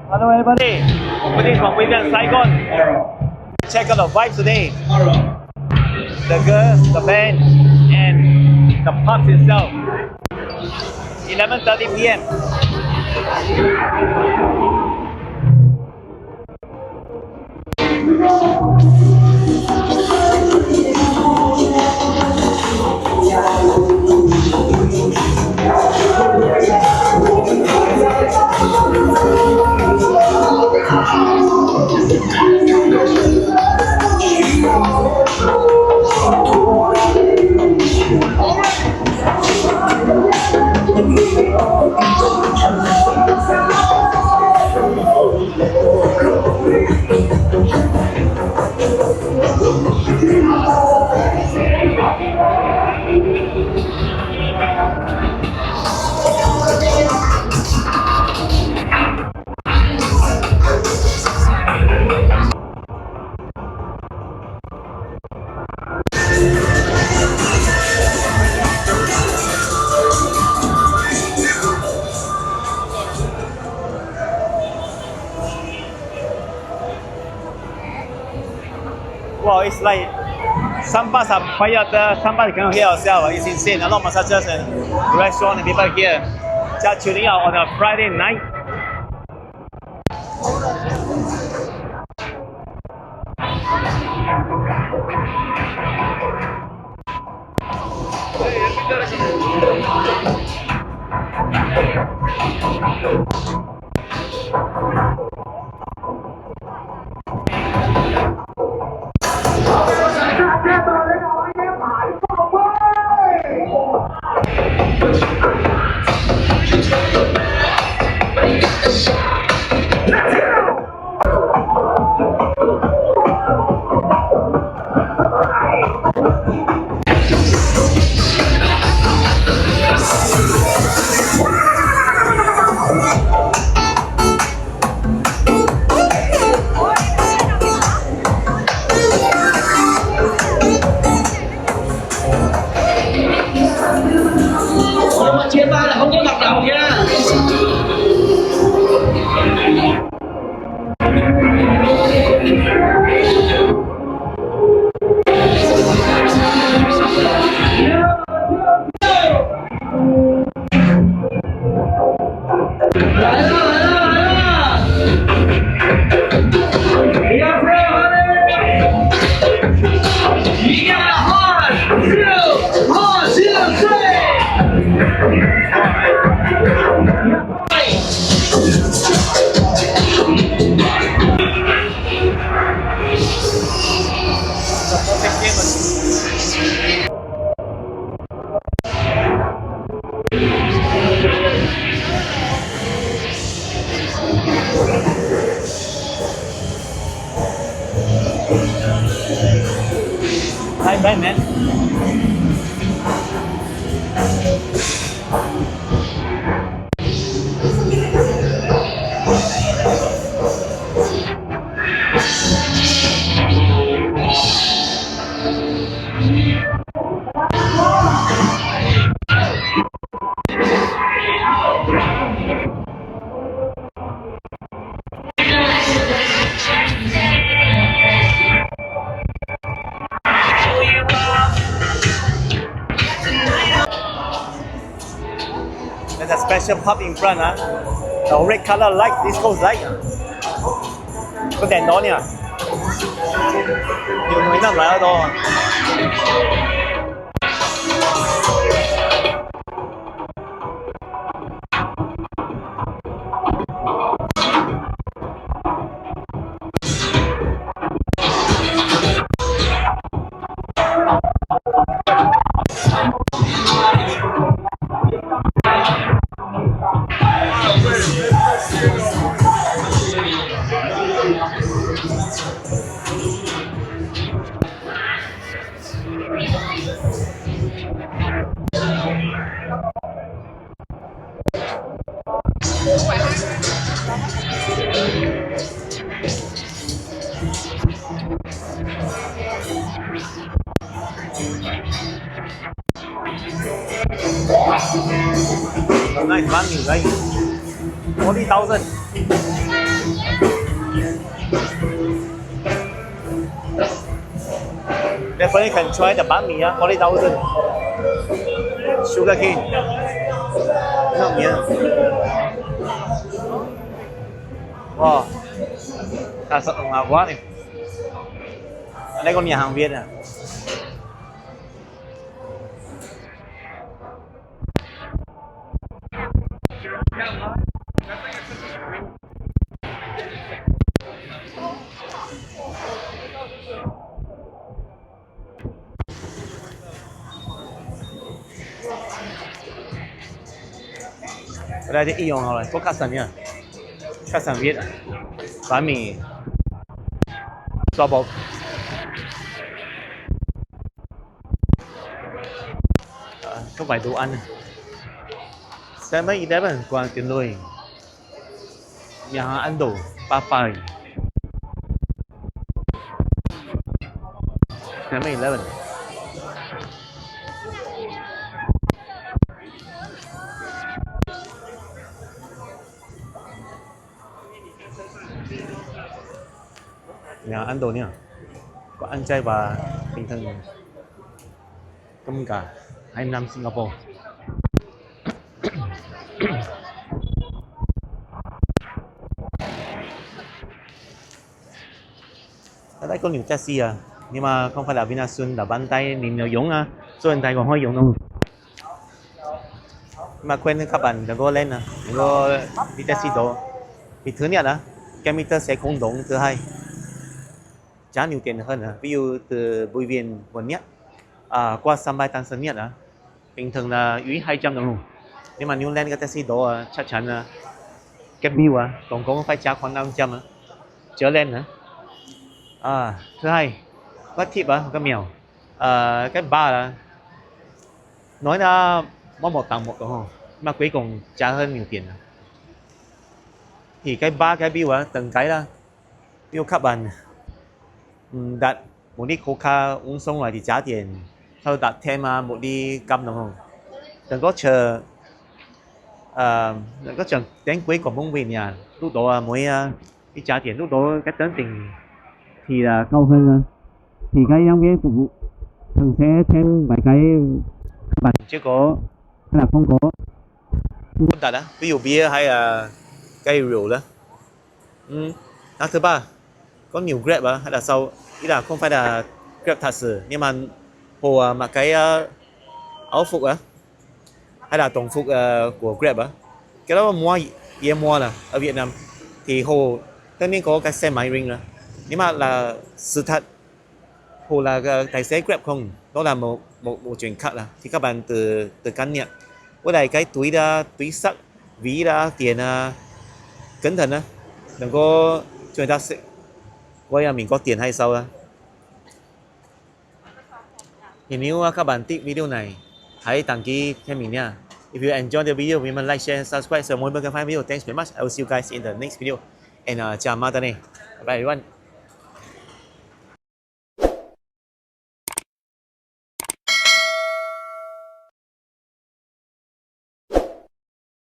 Hello everybody, greetings from Bui Vien, Saigon. Check out the vibe today. The girls, the band, and the pub itself. 11:30 p.m. Wow, it's like some bars are quiet, some bars you cannot hear yourself. It's insane. A lot of massages and restaurants and people here just chilling out on a Friday night. Hi, bye, man. There's a special pub in front, the red color light, East Coast light. 個電檔呢，要每得嚟嗰度。Nice money, right? 40,000. definitely can try the banh mi 40,000 sugar cane. Not me. Wow, thật sự ngọt quá này. Ở đây con nhà hàng Việt à. Ở đây thì y hồng rồi, có khách sạn nha. Khách sạn Việt à. Bánh mì xò bột. Có vài đồ ăn. 7-Eleven quán tiền lùi. Nhà hàng Ấn Độ, Papai. 7-Eleven. Nhà Ấn Độ nha. Có ăn chay và bình thường cơm cả 2 năm Singapore. Ở đây có nhiều taxi à, nhưng mà không phải là Vinasun, là bàn tay mình nhiều dùng à, số điện thoại còn hơi dùng đâu. Mà quên các bạn đừng có lên à, đừng có đi taxi đó. Vì thứ nhất là cái meter sẽ không đúng, thứ hai trả nhiều tiền hơn à. Ví dụ từ Bui Vien quận nhất qua sân bay Tân Sơn Nhất bình thường là dưới 200 đồng. Nhưng mà nếu lên cái taxi đó chắc chắn là cái bill tổng cộng phải trả khoảng 500 trở lên nữa. Thứ hai có tip có mèo. Cái ba là nói là món một tặng một đúng không, mà cuối cùng trả hơn nhiều tiền. Thì cái ba cái bill từng cái là bill các bạn đặt một ly coca uống xong rồi thì trả tiền, sau đặt thêm một ly cam đúng không, đừng có chờ đến cuối cùng muốn về nhà lúc đó mới đi trả tiền, lúc đó cái tính tiền thì là cao hơn. Thì cái nhân viên phục vụ thường sẽ thêm vài cái bạn chứ có hay là không có đặt đó, ví dụ bia hay là cây rượu đó. Thứ ba có nhiều Grab hay là sau, ý là không phải là Grab thật sự, nhưng mà hồ mặc cái áo phục hay là đồng phục của Grab cái đó mua là ở Việt Nam thì hồ tất nhiên có cái xe máy ring rồi, nhưng mà là sự thật hồ là tài xế Grab không, đó là một chuyện khác là thì các bạn từ cân nhắc với lại cái túi sách ví ra tiền cẩn thận đừng có cho người ta sẽ quay mình có tiền hay sao thì nếu các bạn thích video này hãy đăng ký cho mình nha. If you enjoy the video, remember like, share, and subscribe so more can find video. Thanks very much. I will see you guys in the next video. And chào Matane. Bye everyone.